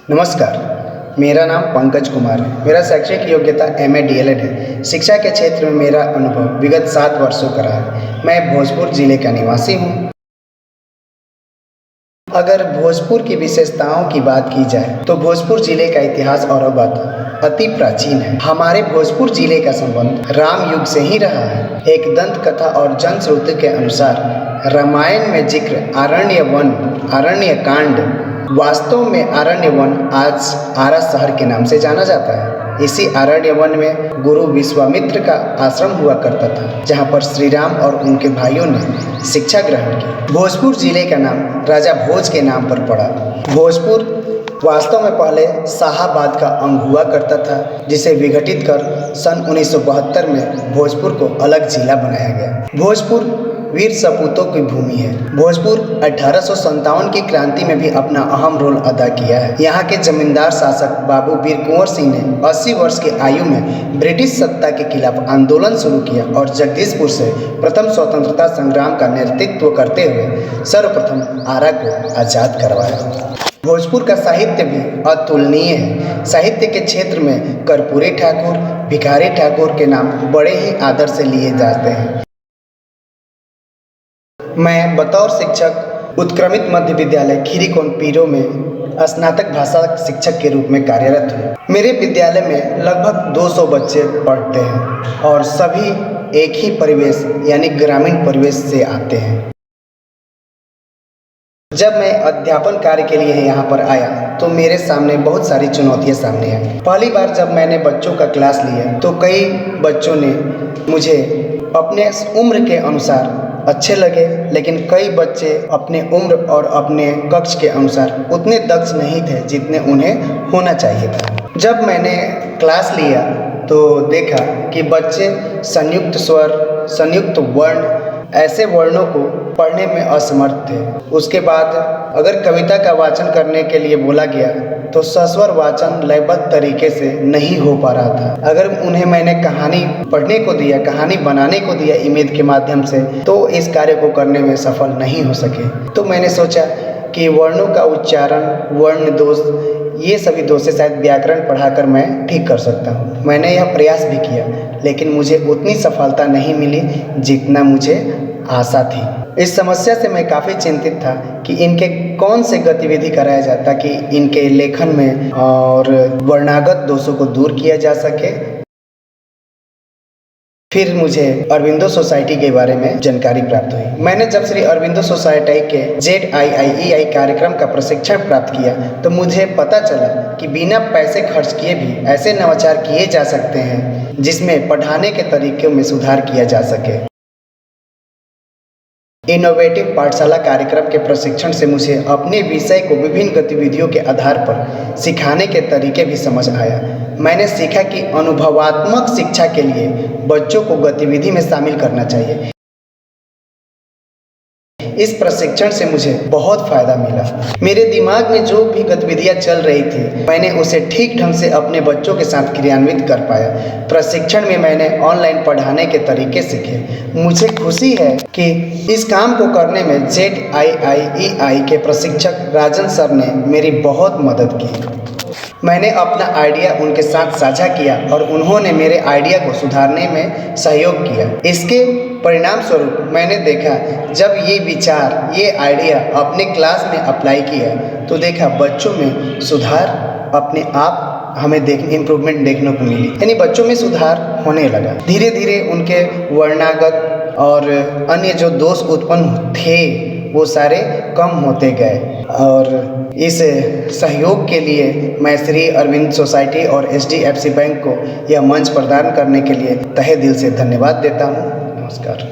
नमस्कार, मेरा नाम पंकज कुमार है। मेरा शैक्षिक योग्यता MA DLED है। शिक्षा के क्षेत्र में मेरा अनुभव विगत 7 वर्षों का रहा है। मैं भोजपुर जिले का निवासी हूँ। अगर भोजपुर की विशेषताओं की बात की जाए तो भोजपुर जिले का इतिहास और अति प्राचीन है। हमारे भोजपुर जिले का संबंध राम युग से ही रहा है। एक दंत कथा और जनश्रुति के अनुसार रामायण में जिक्र आरण्य कांड वास्तव में आरण्य वन आज आरा शहर के नाम से जाना जाता है। इसी आरण्य वन में गुरु विश्वामित्र का आश्रम हुआ करता था, जहाँ पर श्री राम और उनके भाइयों ने शिक्षा ग्रहण की। भोजपुर जिले का नाम राजा भोज के नाम पर पड़ा। भोजपुर वास्तव में पहले शाहाबाद का अंग हुआ करता था, जिसे विघटित कर सन 1972 में भोजपुर को अलग जिला बनाया गया। भोजपुर वीर सपूतों की भूमि है। भोजपुर 1857 की क्रांति में भी अपना अहम रोल अदा किया है। यहाँ के जमींदार शासक बाबू वीर कुंवर सिंह ने 80 वर्ष की आयु में ब्रिटिश सत्ता के खिलाफ आंदोलन शुरू किया और जगदीशपुर से प्रथम स्वतंत्रता संग्राम का नेतृत्व करते हुए सर्वप्रथम आरा को आज़ाद करवाया। भोजपुर का साहित्य भी अतुलनीय है। साहित्य के क्षेत्र में कर्पूरी ठाकुर, भिखारी ठाकुर के नाम बड़े ही आदर से लिए जाते हैं। मैं बतौर शिक्षक उत्क्रमित मध्य विद्यालय खीरीकोन पीरो में स्नातक भाषा शिक्षक के रूप में कार्यरत हूँ। मेरे विद्यालय में लगभग 200 बच्चे पढ़ते हैं और सभी एक ही परिवेश यानी ग्रामीण परिवेश से आते हैं। जब मैं अध्यापन कार्य के लिए यहाँ पर आया तो मेरे सामने बहुत सारी चुनौतियाँ सामने आई। पहली बार जब मैंने बच्चों का क्लास लिया तो कई बच्चों ने मुझे अपने उम्र के अनुसार अच्छे लगे, लेकिन कई बच्चे अपने उम्र और अपने कक्ष के अनुसार उतने दक्ष नहीं थे जितने उन्हें होना चाहिए था। जब मैंने क्लास लिया तो देखा कि बच्चे संयुक्त स्वर, संयुक्त वर्ण ऐसे वर्णों को पढ़ने में असमर्थ थे। उसके बाद अगर कविता का वाचन करने के लिए बोला गया तो सस्वर वाचन लयबद्ध तरीके से नहीं हो पा रहा था। अगर उन्हें मैंने कहानी पढ़ने को दिया, कहानी बनाने को दिया इमेज के माध्यम से, तो इस कार्य को करने में सफल नहीं हो सके। तो मैंने सोचा कि वर्णों का उच्चारण, वर्ण दोष, ये सभी दोषें शायद व्याकरण पढ़ाकर मैं ठीक कर सकता हूँ। मैंने यह प्रयास भी किया, लेकिन मुझे उतनी सफलता नहीं मिली जितना मुझे आशा थी। इस समस्या से मैं काफ़ी चिंतित था कि इनके कौन से गतिविधि कराया जाए ताकि इनके लेखन में और वर्णागत दोषों को दूर किया जा सके। फिर मुझे अरविंदो सोसाइटी के बारे में जानकारी प्राप्त हुई। मैंने जब श्री अरविंदो सोसाइटी के ZIIEI कार्यक्रम का प्रशिक्षण प्राप्त किया तो मुझे पता चला कि बिना पैसे खर्च किए भी ऐसे नवाचार किए जा सकते हैं जिसमें पढ़ाने के तरीकों में सुधार किया जा सके। इनोवेटिव पाठशाला कार्यक्रम के प्रशिक्षण से मुझे अपने विषय को विभिन्न गतिविधियों के आधार पर सिखाने के तरीके भी समझ आया। मैंने सीखा कि अनुभवात्मक शिक्षा के लिए बच्चों को गतिविधि में शामिल करना चाहिए। इस प्रशिक्षण से मुझे बहुत फायदा मिला। मेरे दिमाग में जो भी गतिविधियां चल रही थी मैंने उसे ठीक ढंग से अपने बच्चों के साथ क्रियान्वित कर पाया। प्रशिक्षण में मैंने ऑनलाइन पढ़ाने के तरीके सीखे। मुझे खुशी है कि इस काम को करने में ZIIEI के प्रशिक्षक राजन सर ने मेरी बहुत मदद की। मैंने अपना आइडिया उनके साथ साझा किया और उन्होंने मेरे आइडिया को सुधारने में सहयोग किया। इसके परिणाम स्वरूप मैंने देखा जब ये विचार, ये आइडिया अपने क्लास में अप्लाई किया तो देखा बच्चों में सुधार अपने आप हमें इम्प्रूवमेंट देखने को मिली। यानी बच्चों में सुधार होने लगा। धीरे धीरे उनके वर्णागत और अन्य जो दोष उत्पन्न थे वो सारे कम होते गए। और इस सहयोग के लिए मैं श्री अरविंद सोसाइटी और HDFC बैंक को यह मंच प्रदान करने के लिए तहे दिल से धन्यवाद देता हूँ। नमस्कार।